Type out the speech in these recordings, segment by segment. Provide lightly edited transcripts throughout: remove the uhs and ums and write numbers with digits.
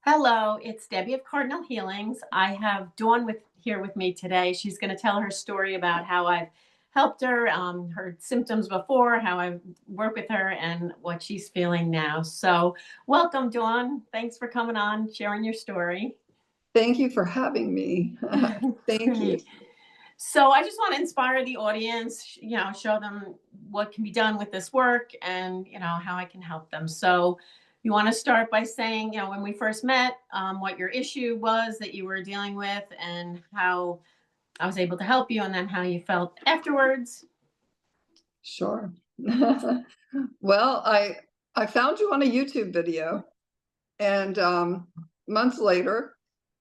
Hello, it's Debbie of Cardinal Healings. I have Dawn here with me today. She's going to tell her story about how I've helped her, her symptoms before, how I've worked with her, and what she's feeling now. So, welcome, Dawn. Thanks for coming on, sharing your story. Thank you for having me. Thank you. So, I just want to inspire the audience, show them what can be done with this work and, how I can help them. So, you want to start by saying, when we first met, what your issue was that you were dealing with and how I was able to help you, and then how you felt afterwards. Sure. Well, I found you on a YouTube video, and months later,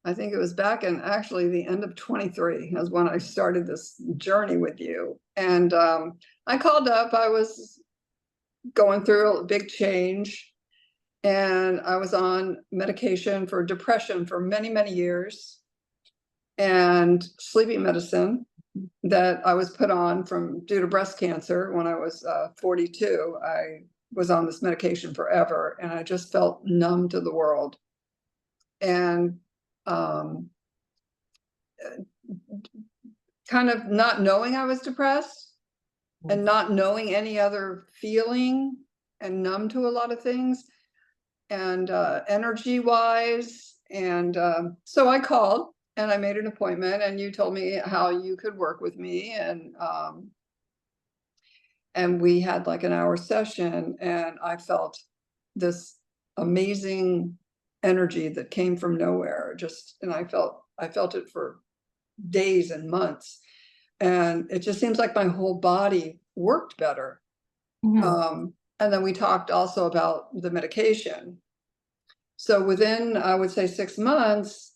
I think it was back in actually the end of 23 is when I started this journey with you. And I called up. I was going through a big change. And I was on medication for depression for many, many years, and sleeping medicine that I was put on due to breast cancer when I was 42. I was on this medication forever, and I just felt numb to the world. And kind of not knowing I was depressed and not knowing any other feeling, and numb to a lot of things. And energy wise. And so I called and I made an appointment, and you told me how you could work with me. And we had like an hour session, and I felt this amazing energy that came from nowhere. And I felt it for days and months. And it just seems like my whole body worked better. Mm-hmm. And then we talked also about the medication. So within, I would say 6 months,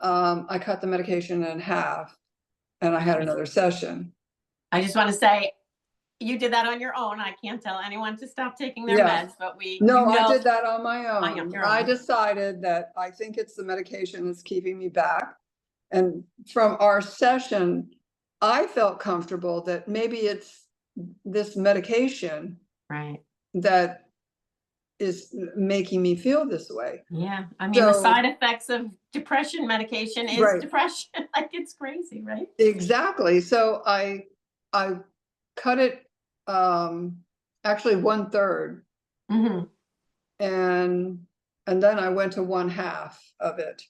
I cut the medication in half, and I had another session. I just want to say, you did that on your own. I can't tell anyone to stop taking their meds, but I did that on my own. I decided that I think it's the medication that's keeping me back. And from our session, I felt comfortable that maybe it's this medication, right, that is making me feel this way. Yeah. I mean, the side effects of depression medication is depression. Like, it's crazy, right? Exactly. So I cut it actually 1/3. Mm-hmm. And then I went to 1/2 of it.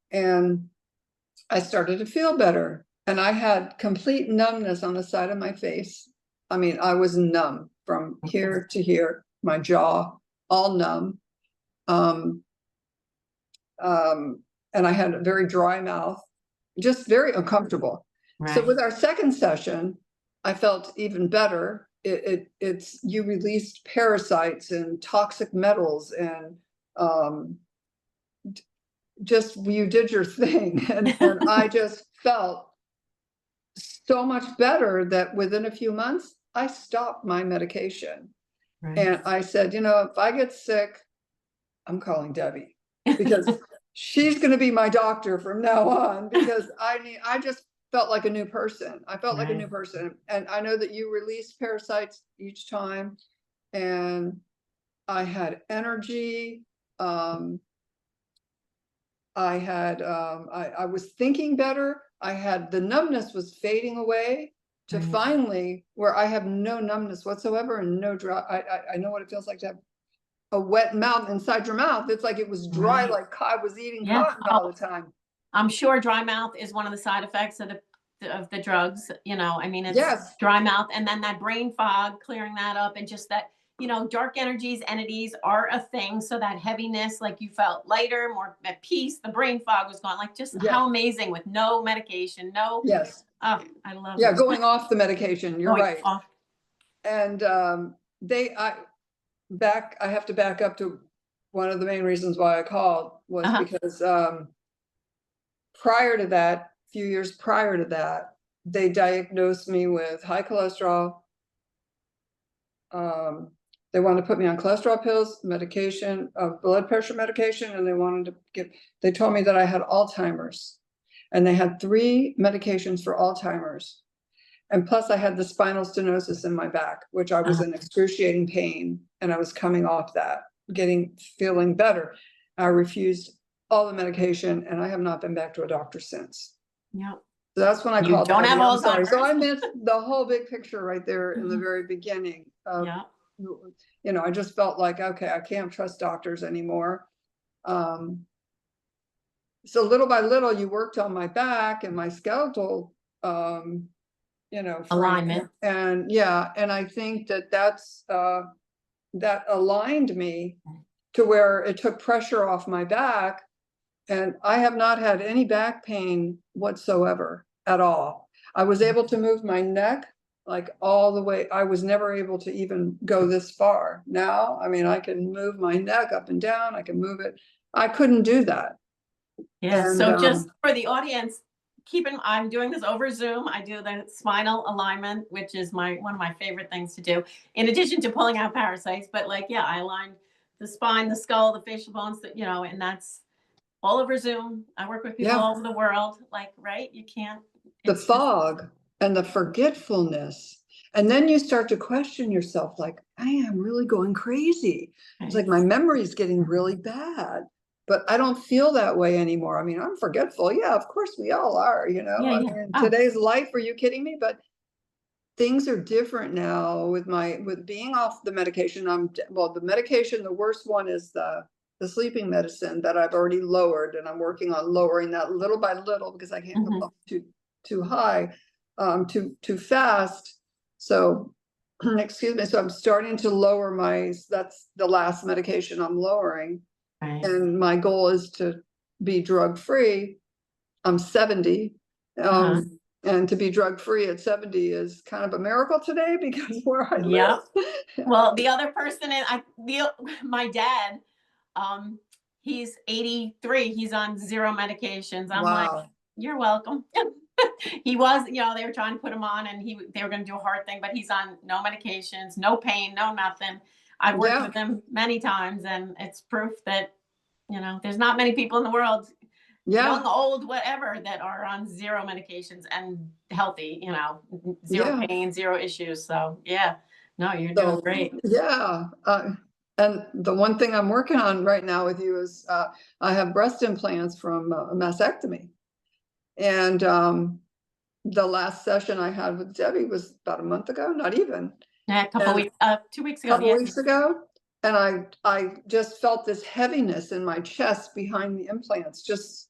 And I started to feel better. And I had complete numbness on the side of my face. I mean, I was numb from here to here, my jaw, all numb. And I had a very dry mouth, just very uncomfortable. Right. So with our second session, I felt even better. It's you released parasites and toxic metals, and just you did your thing. And I just felt so much better that within a few months, I stopped my medication. Right. And I said, if I get sick, I'm calling Debbie, because she's going to be my doctor from now on, because I just felt like a new person. I felt like a new person. And I know that you release parasites each time, and I had energy. I was thinking better. The numbness was fading away to finally where I have no numbness whatsoever and no dry. I know what it feels like to have a wet mouth inside your mouth. It's like it was dry, like I was eating cotton all the time. I'm sure dry mouth is one of the side effects of the drugs. I mean, it's dry mouth, and then that brain fog, clearing that up, and just that, dark entities are a thing. So that heaviness, like, you felt lighter, more at peace. The brain fog was gone. Like, just how amazing, with no medication, no. Yes. Oh, I love. Yeah, going off the medication. You're right. Off. And I have to back up to one of the main reasons why I called was because prior to that, a few years prior to that, they diagnosed me with high cholesterol. They wanted to put me on cholesterol pills, medication, blood pressure medication, and they told me that I had Alzheimer's, and they had 3 medications for Alzheimer's. And plus I had the spinal stenosis in my back, which I was in excruciating pain, and I was coming off that, feeling better. I refused all the medication, and I have not been back to a doctor since. Yeah. So that's when I You called don't have Debbie. I'm sorry. So Alzheimer's. I missed the whole big picture right there in the Mhm. very beginning of, Yeah. you know, I just felt like, okay, I can't trust doctors anymore. So little by little, you worked on my back and my skeletal, you know, frame. Alignment. And yeah, and I think that that aligned me to where it took pressure off my back. And I have not had any back pain whatsoever at all. I was able to move my neck like all the way. I was never able to even go this far. Now, I mean, I can move my neck up and down. I can move it. I couldn't do that. Yeah. And So just for the audience, I'm doing this over Zoom. I do the spinal alignment, which is one of my favorite things to do, in addition to pulling out parasites. But like, yeah, I align the spine, the skull, the facial bones, that, you know, and that's all over Zoom. I work with people yeah, all over the world. Like, right? You can't. the It's just fog and the forgetfulness. And then you start to question yourself, like, I am really going crazy. It's like my memory is getting really bad, but I don't feel that way anymore. I mean, I'm forgetful. Yeah, of course we all are, you know. yeah, I yeah. mean, Oh, today's life, are you kidding me? But things are different now with being off the medication. Well, the medication, the worst one is the sleeping medicine that I've already lowered, and I'm working on lowering that little by little because I can't go up too high, too fast. So, excuse me. So I'm starting to lower that's the last medication I'm lowering. right. And my goal is to be drug free. I'm 70. And to be drug free at 70 is kind of a miracle today because where I Yep. live. Well, the other person my dad, he's 83. He's on zero medications. I'm like, Wow. you're welcome. He was, you know, they were trying to put him on, and they were going to do a heart thing, but he's on no medications, no pain, no nothing. I've worked Yeah. with him many times, and it's proof that, you know, there's not many people in the world, Yeah. young, old, whatever, that are on zero medications and healthy, you know, zero Yeah. pain, zero issues. So yeah, no, you're doing So, great. yeah. And the one thing I'm working on right now with you is I have breast implants from a mastectomy. And the last session I had with Debbie was about a month ago, not even. Yeah, a couple And weeks, 2 weeks ago. couple Yeah. weeks ago, and I just felt this heaviness in my chest behind the implants, just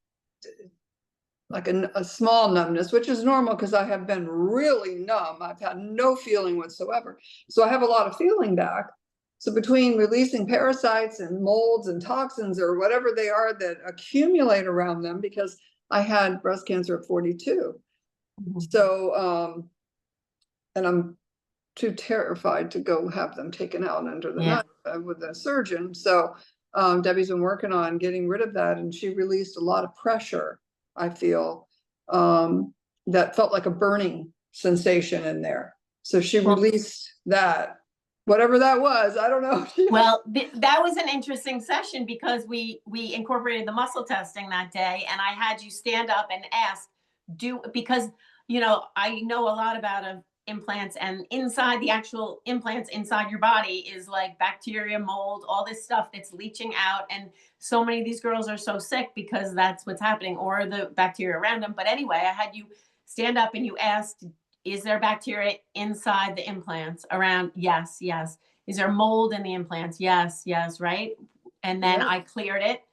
like a small numbness, which is normal because I have been really numb. I've had no feeling whatsoever. So I have a lot of feeling back. So between releasing parasites and molds and toxins or whatever they are that accumulate around them, because I had breast cancer at 42. So, and I'm too terrified to go have them taken out under the Yeah. knife with a surgeon. So Debbie's been working on getting rid of that, and she released a lot of pressure, I feel, that felt like a burning sensation in there. So she Well, released that, whatever that was. I don't know. well, that was an interesting session because we incorporated the muscle testing that day, and I had you stand up and ask, because, you know, I know a lot about implants, and inside the actual implants inside your body is like bacteria, mold, all this stuff that's leaching out, and so many of these girls are so sick because that's what's happening, or the bacteria around them. But anyway, I had you stand up and you asked, is there bacteria inside the implants around? Yes, yes. Is there mold in the implants? Yes, yes, right. And then Yeah. I cleared it.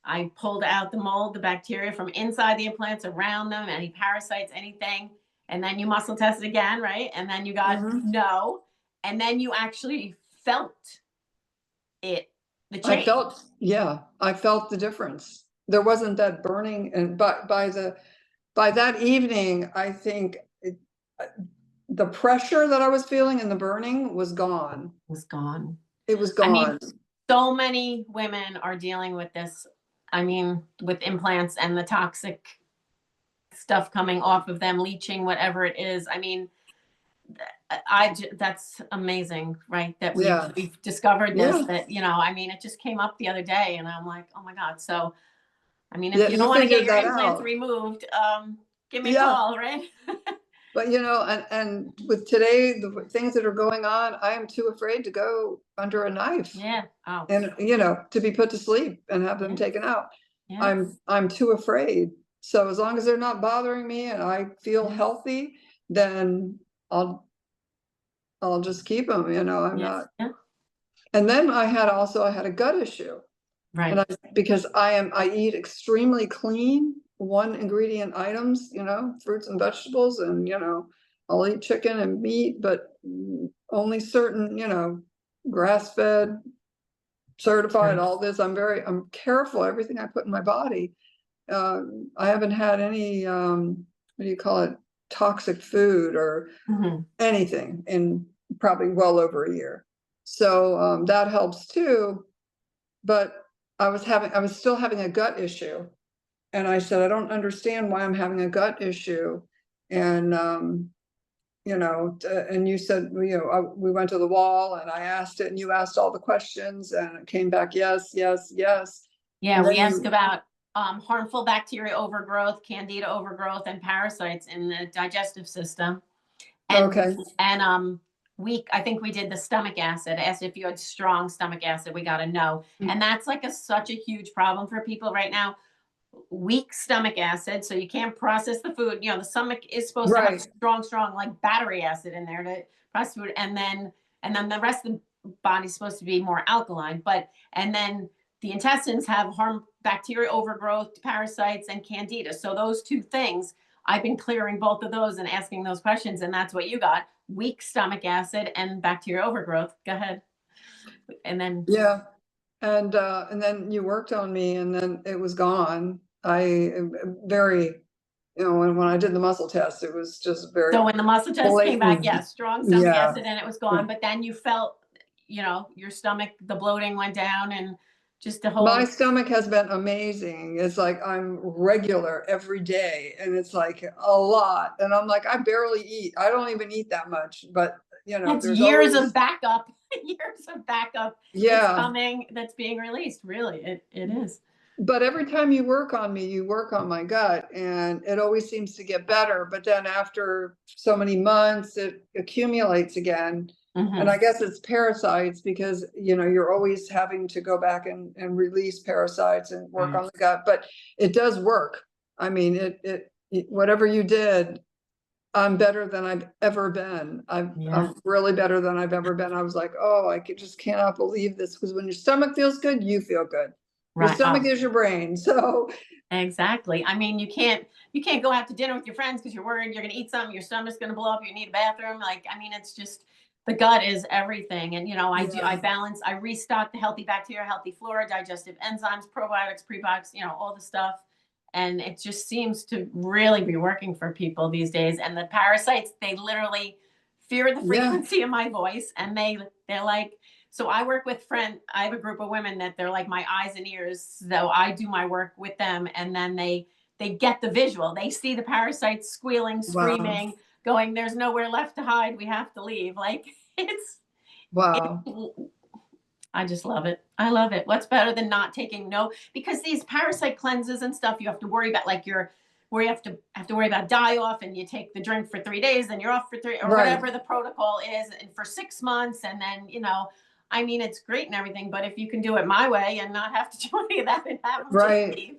I pulled out the mold, the bacteria from inside the implants, around them, any parasites, anything. And then you muscle tested again, right? And then you got no. And then you actually felt it, the I change. felt, yeah, I felt the difference. There wasn't that burning, and by that evening, I think the pressure that I was feeling and the burning was gone. It was gone. It was I mean, gone. so many women are dealing with this. I mean, with implants and the toxic stuff coming off of them, leaching, whatever it is. I mean, that's amazing, right? That Yeah. we've discovered this, Yeah. that, you know, I mean, it just came up the other day, and I'm like, oh my God. So, I mean, if Yeah, you don't you want to get figured your that implants out. removed, give me a Yeah. call, right? But you know, and with today, the things that are going on, I am too afraid to go under a knife Yeah. Oh, and, you know, to be put to sleep and have them yeah. taken out. Yes. I'm too afraid. So as long as they're not bothering me and I feel Yes. healthy, then I'll just keep them, I'm Yes. not. Yeah. And then I had a gut issue. And Right. because I eat extremely clean, one ingredient items, fruits and vegetables, and, I'll eat chicken and meat, but only certain, grass fed, certified, Sure. all this. I'm careful, everything I put in my body. I haven't had any, what do you call it? Toxic food or Mhm. anything in probably well over a year. So, that helps too. But I was still having a gut issue. And I said, I don't understand why I'm having a gut issue. And, and you said, we went to the wall and I asked it and you asked all the questions and it came back, yes, yes, yes. Yeah, And we then ask you, about harmful bacteria overgrowth, candida overgrowth, and parasites in the digestive system. And okay, and I think we did the stomach acid. Asked if you had strong stomach acid. We got a no, and that's like such a huge problem for people right now. Weak stomach acid, so you can't process the food. The stomach is supposed to have right, strong like battery acid in there to process food, and then the rest of the body's supposed to be more alkaline. But and then the intestines have bacteria overgrowth, parasites, and candida. So those two things, I've been clearing both of those and asking those questions, and that's what you got: weak stomach acid and bacteria overgrowth. Go ahead, and then yeah. And then you worked on me and then it was gone. I very, when I did the muscle test, it was just very so when the muscle test came back, blatant. yes, strong stomach Yeah. acid, and it was gone. But then you felt, your stomach, the bloating went down, and just the My whole. stomach has been amazing. It's like I'm regular every day and it's like a lot. And I'm like, I barely eat. I don't even eat that much, but It's there's years always, of backup, years of backup. It's yeah. coming. That's being released. Really, it is. But every time you work on me, you work on my gut and it always seems to get better. But then after so many months, it accumulates again. And I Hmm. guess it's parasites because, you're always having to go back and release parasites and work Right. on the gut, but it does work. I mean, whatever you did, I'm better than I've ever been. Yeah. I'm really better than I've ever been. I was like, oh, just cannot believe this. Because when your stomach feels good, you feel good. Your Right. stomach Oh, is your brain. So exactly. I mean, you can't go out to dinner with your friends because you're worried you're going to eat something, your stomach's going to blow up, you need a bathroom. Like, I mean, it's just the gut is everything. And I yeah, balance, I restock the healthy bacteria, healthy flora, digestive enzymes, probiotics, prebiotics, all the stuff. And it just seems to really be working for people these days. And the parasites, they literally fear the yeah, frequency of my voice, and they're like, so I work with I have a group of women that they're like my eyes and ears. So I do my work with them, and then they get the visual. They see the parasites squealing, wow, screaming, going, "There's nowhere left to hide. We have to leave." Like it. wow, I just love it. I love it. What's better than not taking no? Because these parasite cleanses and stuff, you have to worry about, like where you have to worry about die off, and you take the drink for 3 days, then you're off for three, or right, whatever the protocol is, and for 6 months, and then I mean, it's great and everything, but if you can do it my way and not have to do any of that and have them just right, leave.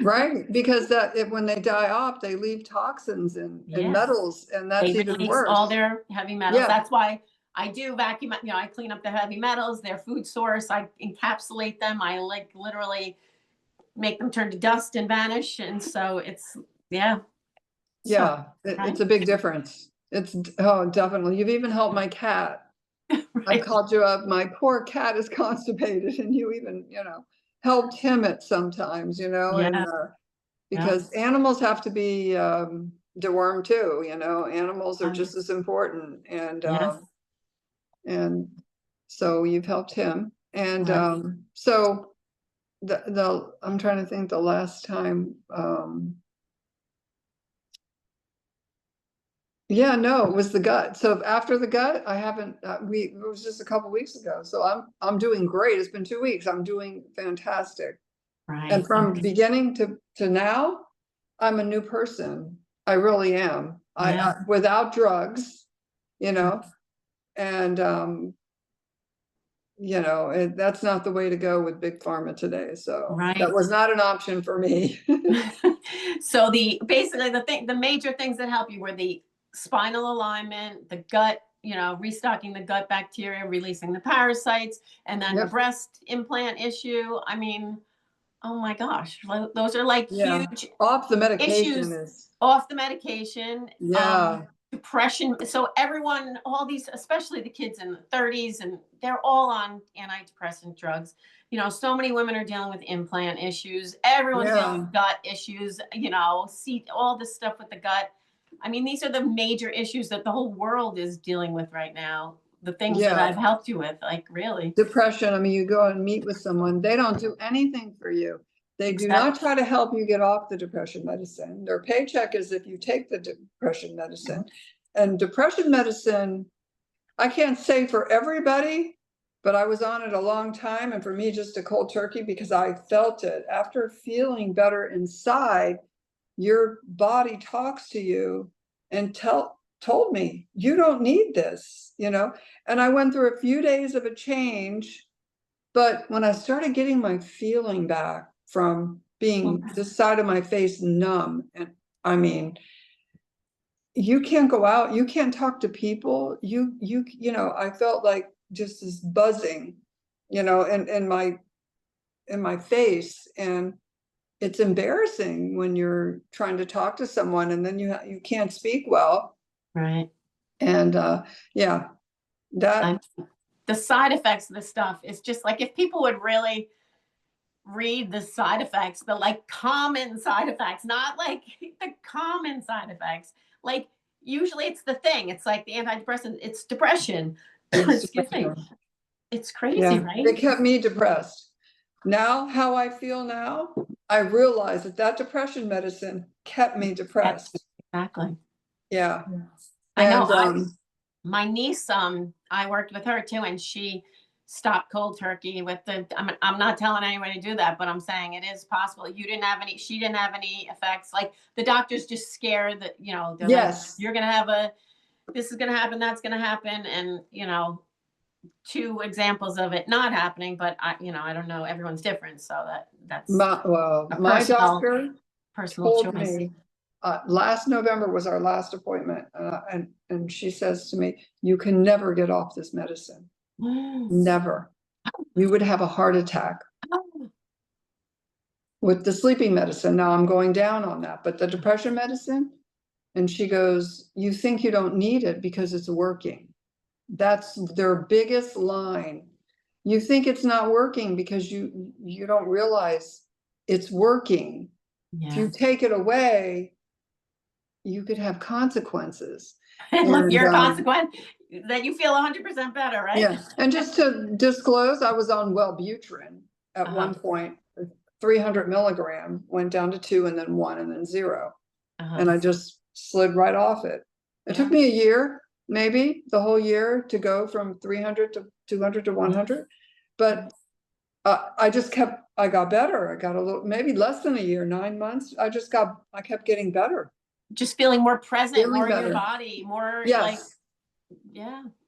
right. Because when they die off, they leave toxins and Yes. metals, and They that's even release all worse. their heavy metals. Yeah, That's why I do vacuum, I clean up the heavy metals, their food source. I encapsulate them. I like literally make them turn to dust and vanish. And so yeah. So, yeah. right. It's a big difference. Oh, definitely. You've even helped my cat. I Right. called you up. My poor cat is constipated, and you even, helped him at sometimes, and Yeah. Yeah. because animals have to be dewormed too, animals are Oh, just as important, yes. and so you've helped him, and Right. so the I'm trying to think the last time. Yeah, no, it was the gut. So after the gut, I haven't, it was just a couple weeks ago. So I'm doing great. It's been 2 weeks. I'm doing fantastic. And Right. from Okay. beginning to now, I'm a new person. I really am. Yeah. Without drugs, you Right. know, and you know, that's not the way to go with big pharma today. So Right. that was not an option for me. So basically the major things that help you were the spinal alignment, the gut, restocking the gut bacteria, releasing the parasites, and then the Yep. breast implant issue. I mean, oh my gosh, those are like Yeah. huge Off the medication issues. is, Off the medication, yeah. depression. So everyone, all these, especially the kids in the 30s, and they're all on antidepressant drugs. So many women are dealing with implant issues. Everyone's dealing Yeah. with gut issues, see all this stuff with the gut. I mean, these are the major issues that the whole world is dealing with right now. The things that Yeah. I've helped you with, like really. Depression. I mean, you go and meet with someone, they don't do anything for you. They do not try to help you get off the depression medicine. Their paycheck is if you take the depression medicine. And depression medicine, I can't say for everybody, but I was on it a long time. And for me, just a cold turkey, because I felt it. After feeling better inside, your body talks to you and told me, you don't need this, you know? And I went through a few days of a change, but when I started getting my feeling back from being this side of my face numb, and I mean, you can't go out, you can't talk to people, you know, I felt like just this buzzing, you know, in my face. And it's embarrassing when you're trying to talk to someone and then you can't speak well. Right. And yeah, that the side effects of this stuff is just like, if people would really read the side effects, the like common side effects, not like the common side effects. Like usually it's the thing. It's like the antidepressant, it's depression. Excuse me. It's crazy, yeah, right? it kept me depressed. Now, how I feel now, I realize that depression medicine kept me depressed. Exactly. Yeah. I know. And my niece, I worked with her too, and she stopped cold turkey with I'm not telling anyone to do that, but I'm saying it is possible. She didn't have any effects. Like the doctors just scared that, they're yes, like, you're going to have this is going to happen, that's going to happen. And, two examples of it not happening, but I don't know. Everyone's different. So that's my doctor personal told choice. me last November was our last appointment, and she says to me, you can never get off this medicine. Never. You would have a heart attack with the sleeping medicine. Now I'm going down on that, but the depression medicine, and she goes, you think you don't need it because it's working. That's their biggest line. You think it's not working because you don't realize it's working. Yeah. If you take it away, you could have consequences. Look, your consequence that you feel 100% better, right? Yeah. And just to disclose, I was on Wellbutrin at one point, 300 milligram, went down to 2 and then 1 and then 0. And I just slid right off it. It took me a year, maybe the whole year, to go from 300 to 200 to 100. But I got better. I got a little, maybe less than a year, 9 months. I kept getting better. Just feeling more present, Feeling more better. in your body, more yes.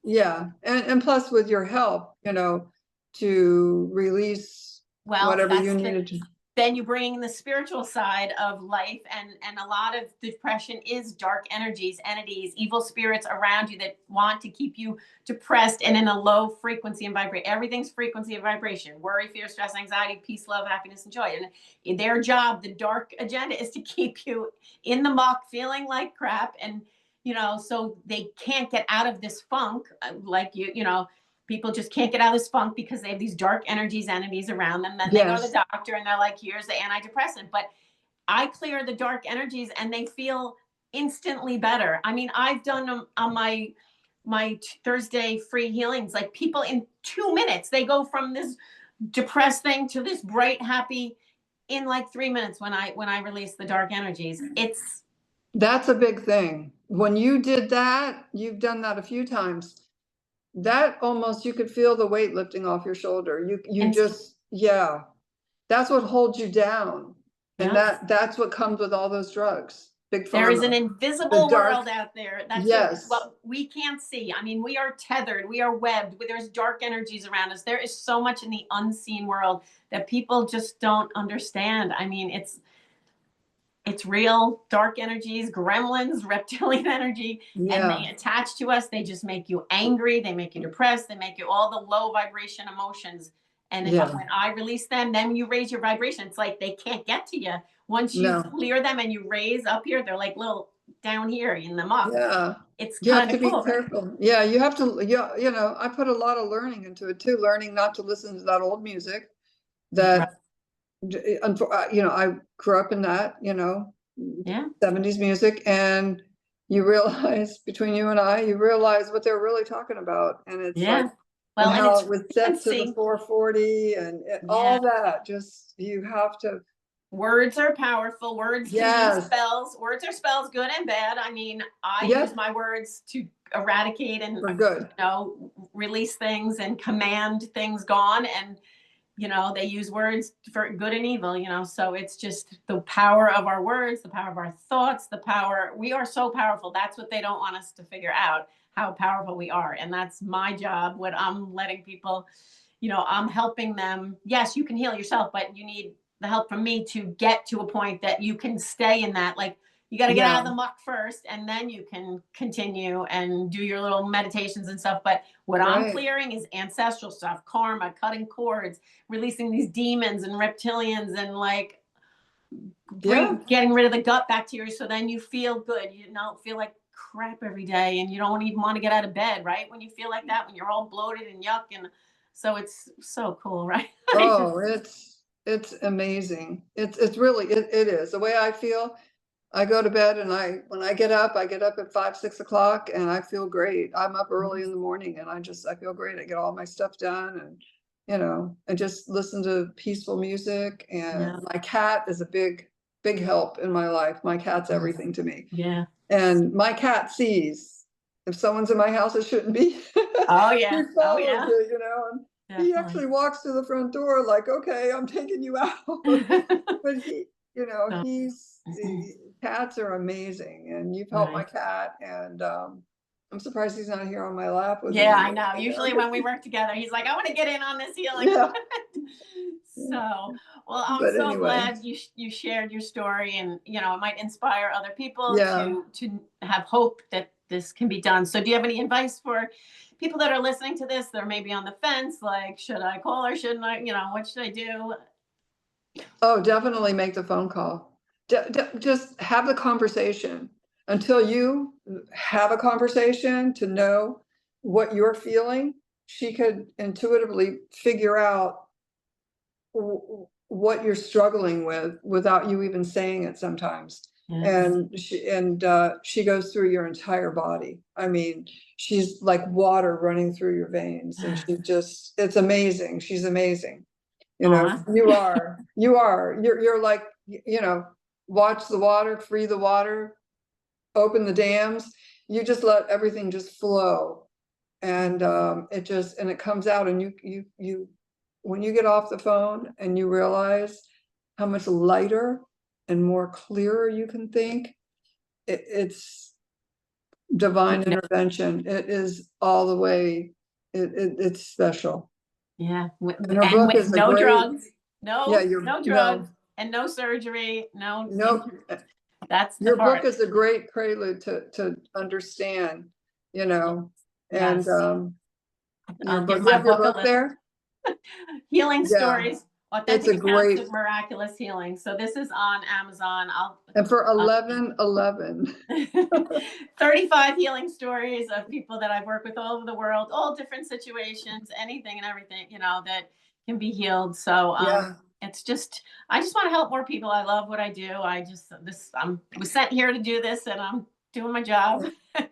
Yeah. And plus with your help, to release whatever you needed to. Then you bring the spiritual side of life, and a lot of depression is dark energies, entities, evil spirits around you that want to keep you depressed and in a low frequency and vibration. Everything's frequency and vibration. Worry, fear, stress, anxiety, peace, love, happiness, and joy. And their job, the dark agenda, is to keep you in the muck, feeling like crap, and so they can't get out of this funk, like people just can't get out of this funk because they have these dark energies, entities around them. Then they go to the doctor and they're like, here's the antidepressant. But I clear the dark energies and they feel instantly better. I mean, I've done them on my Thursday free healings. Like people in 2 minutes, they go from this depressed thing to this bright, happy in like 3 minutes when I release the dark energies. That's a big thing. When you did that, you've done that a few times. That almost, you could feel the weight lifting off your shoulder. You just, that's what holds you down. And that's what comes with all those drugs. Big There is an pharma. The invisible dark, world out there. That's yes, what we can't see. I mean, we are tethered, we are webbed. There's dark energies around us. There is so much in the unseen world that people just don't understand. I mean, it's real dark energies, gremlins, reptilian energy, and yeah, they attach to us. They just make you angry. They make you depressed. They make you all the low vibration emotions. And if yeah, when I release them, then you raise your vibration. It's like they can't get to you. Once you no, clear them and you raise up here, they're like little down here in the muck. yeah. It's You have kind to of be cool, right? careful. Yeah, you have to, yeah, I put a lot of learning into it too, learning not to listen to that old music Right. that, I grew up in that, Yeah. 70s music, and you realize between you and you realize what they're really talking about. And it's like, Yeah. and Well, and how it's it was set to the frequency. 440 and Yeah. all that. Just, you have to, Words are powerful. Words can be yes, spells. Words are spells, good and bad. I mean, I use yep, my words to eradicate and, for good. release things and command things gone. And, they use words for good and evil, so it's just the power of our words, the power of our thoughts, we are so powerful. That's what they don't want us to figure out, how powerful we are. And that's my job. What I'm letting people, I'm helping them. Yes, you can heal yourself, but you need the help from me to get to a point that you can stay in that. Like, you got to get out Yeah, of the muck first, and then you can continue and do your little meditations and stuff. But what I'm right. clearing is ancestral stuff, karma, cutting cords, releasing these demons and reptilians, and like Yeah. getting rid of the gut bacteria, so then you feel good. You don't feel like crap every day, and you don't even want to get out of bed, right? When you feel like that, when you're all bloated and yuck. And so it's so cool, right? I just Oh, it's amazing. It's really, it is. The way I feel, I go to bed and when I get up at 5, 6 o'clock and I feel great. I'm up early in the morning and I feel great. I get all my stuff done and, I just listen to peaceful music, and yeah. my cat is a big, big help in my life. My cat's everything to me. Yeah. And my cat sees if someone's in my house, it shouldn't be. Oh He yeah. Oh follows yeah. it, and he Definitely. actually walks to the front door like, okay, I'm taking you out. But So, cats are amazing, and you've helped my right. cat, and I'm surprised he's not here on my lap with Yeah, me. I know. Usually when we work together, he's like, I want to get in on this healing. Yeah, So, well, I'm but so anyway, glad you shared your story, and it might inspire other people yeah. to have hope that this can be done. So, do you have any advice for people that are listening to this? They're maybe on the fence, like, should I call or shouldn't I? What should I do? Oh, definitely make the phone call. Just have the conversation until you have a conversation to know what you're feeling. She could intuitively figure out what you're struggling with without you even saying it sometimes. Yeah. And she goes through your entire body. I mean, she's like water running through your veins, and it's amazing. She's amazing. Aw. You're like, watch the water, free the water, open the dams. You just let everything just flow. And it comes out, and you when you get off the phone and you realize how much lighter and more clearer you can think, it's divine intervention. It is all the way. It's special. Yeah. And her And book with is a no great, drugs, yeah, no drugs, no, and no surgery, no. no, That's the your book part. is a great prelude to understand, you know, and Yes. your I'll give book, you my have your book a book list. there? Healing Yeah, stories, it's authentic a accounts great, of miraculous healing. So this is on Amazon. and for I'll 1111. 35 healing stories of people that I've worked with all over the world, all different situations, anything and everything, that can be healed. So Yeah, it's just, I just want to help more people. I love what I do. Was sent here to do this, and I'm doing my job. Get,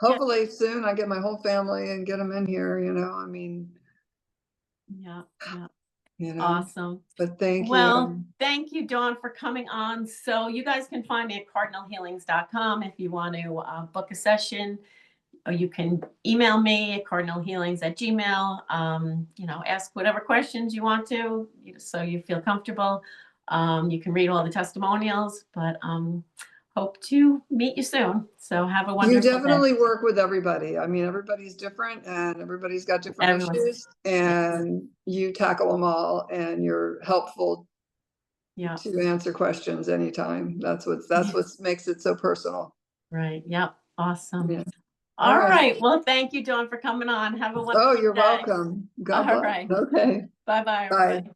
hopefully soon I get my whole family and get them in here, I mean, yeah, yeah. you know, Awesome. but thank Well, you. thank you, Dawn, for coming on. So you guys can find me at cardinalhealings.com if you want to book a session, or you can email me at cardinalhealings@gmail. Ask whatever questions you want to, so you feel comfortable. You can read all the testimonials, but hope to meet you soon. So have a You wonderful day. definitely work with everybody. I mean, everybody's different and everybody's got different Everyone's- issues, and you tackle them all, and you're helpful Yeah. to answer questions anytime. That's what makes it so personal. Right. Yep. Awesome. Yeah. All right. Well, thank you, Dawn, for coming on. Have a wonderful Oh, you're day. welcome. God All bless. right. Okay. Bye-bye, Bye. everybody.